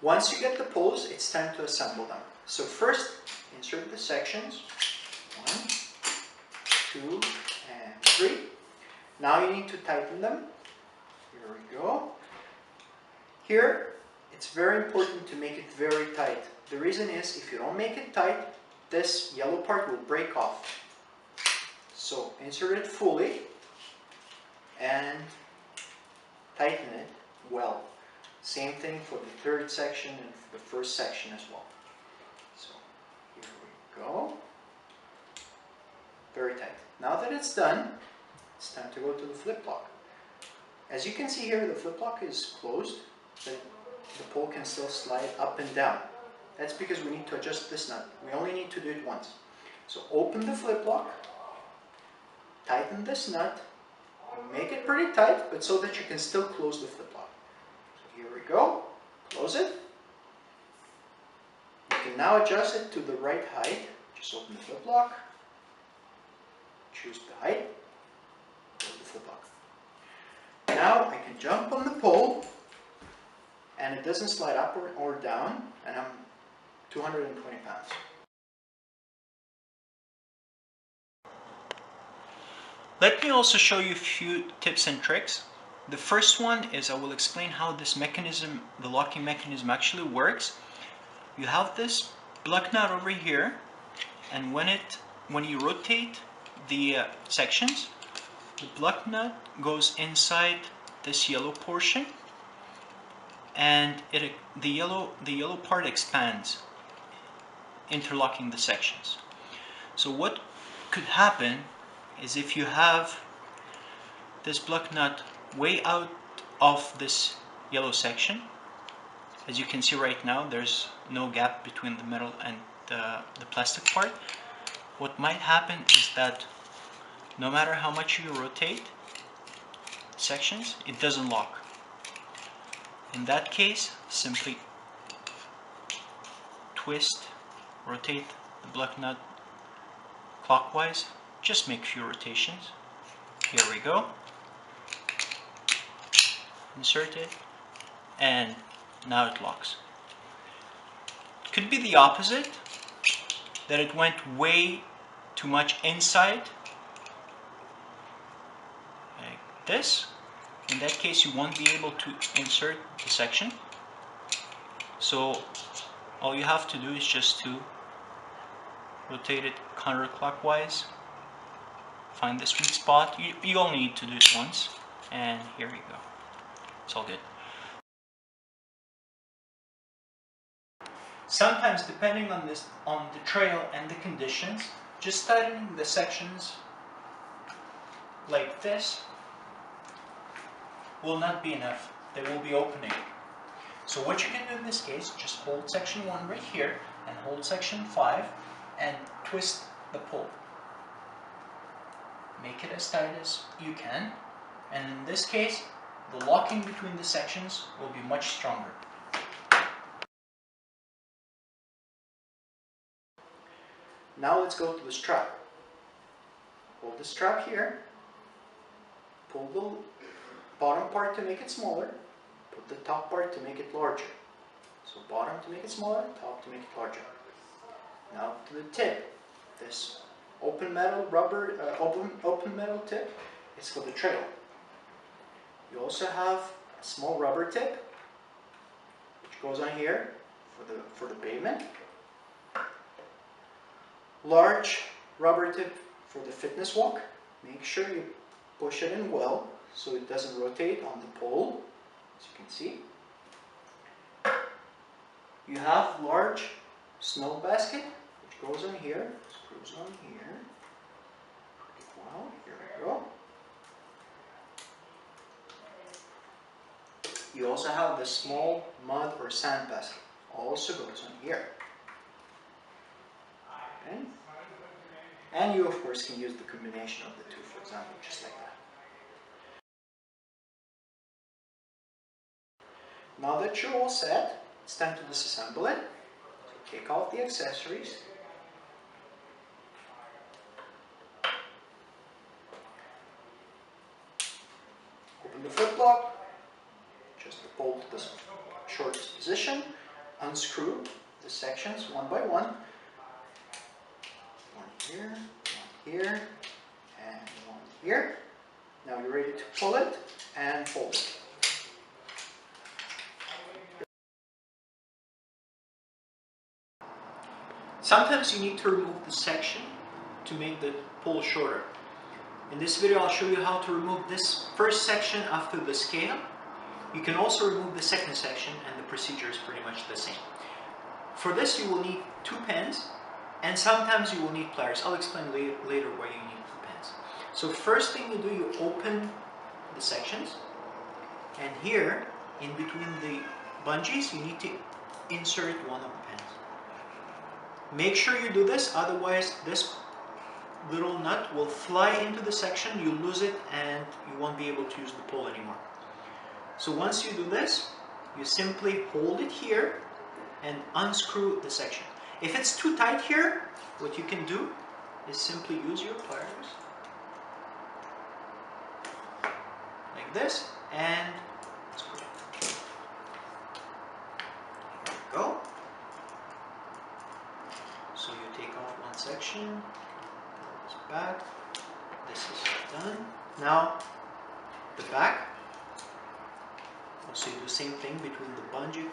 Once you get the poles, it's time to assemble them. So first, insert the sections. 1, 2, and 3. Now you need to tighten them. Here we go. Here, it's very important to make it very tight. The reason is, if you don't make it tight, this yellow part will break off. So insert it fully and tighten it well. Same thing for the third section and for the first section as well. So here we go. Very tight. Now that it's done, it's time to go to the flip lock. As you can see here, the flip lock is closed, but the pole can still slide up and down. That's because we need to adjust this nut. We only need to do it once. So open the flip lock, tighten this nut, make it pretty tight, but so that you can still close the flip lock. So here we go, close it. You can now adjust it to the right height. Just open the flip lock, choose the height, close the flip lock. Now I can jump on the pole and it doesn't slide up or down, and I'm 220 pounds. Let me also show you a few tips and tricks. The first one is I will explain how this mechanism, the locking mechanism, actually works. You have this block nut over here, and when you rotate the sections, the block nut goes inside this yellow portion, and the yellow part expands, interlocking the sections. So what could happen is, if you have this block nut way out of this yellow section, as you can see right now, there's no gap between the metal and the plastic part. What might happen is that no matter how much you rotate sections, it doesn't lock. In that case, simply rotate the block nut clockwise. Just make a few rotations. Here we go. Insert it, and now it locks. It could be the opposite, that it went way too much inside, like this. In that case, you won't be able to insert the section. So all you have to do is just to rotate it counterclockwise. Find the sweet spot. You only need to do it once, and here we go. It's all good. Sometimes, depending on the trail and the conditions, just tightening the sections like this will not be enough. They will be opening. So what you can do in this case, just hold section 1 right here and hold section 5 and twist the pole. Make it as tight as you can, and in this case, the locking between the sections will be much stronger. Now let's go to the strap. Hold the strap here, pull the bottom part to make it smaller, put the top part to make it larger. So bottom to make it smaller, top to make it larger. Now to the tip. This open metal tip is for the trail. You also have a small rubber tip which goes on here for the pavement. Large rubber tip for the fitness walk. Make sure you push it in well so it doesn't rotate on the pole, as you can see. You have large snow basket which goes on here, screws on here. Pretty well. Here we go. You also have the small mud or sand basket, also goes on here. Okay. And you of course can use the combination of the two, for example, just like that. Now that you're all set, it's time to disassemble it. So take out the accessories. Open the flip lock, adjust the pole to the shortest position, unscrew the sections one by one. One here, and one here. Now you're ready to pull it and fold it. Sometimes you need to remove the section to make the pull shorter. In this video I'll show you how to remove this first section after the scale. You can also remove the second section, and the procedure is pretty much the same. For this you will need 2 pens, and sometimes you will need pliers. I'll explain later why you need 2 pens. So first thing you do, you open the sections, and here in between the bungees you need to insert one of the pens. Make sure you do this, otherwise this little nut will fly into the section, you lose it, and you won't be able to use the pull anymore. So once you do this, you simply hold it here and unscrew the section. If it's too tight here, what you can do is simply use your pliers like this and screw it. There we go. So you take off one section, pull this back, this is done. Now the back, also you do the same thing between the bungee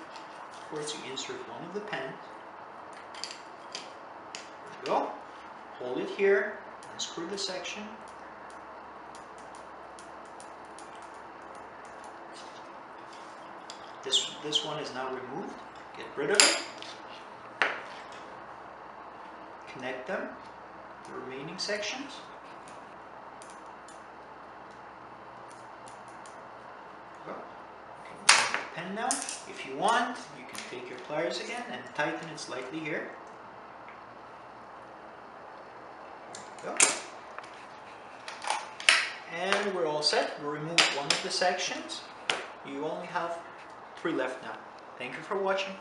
cords, you insert one of the pens. There we go. Hold it here, unscrew the section. This one is now removed. Get rid of it. Connect them, the remaining sections. Go. You can take the pen now. If you want, you can take your pliers again and tighten it slightly here. There we go. And we're all set. We removed one of the sections. You only have 3 left now. Thank you for watching.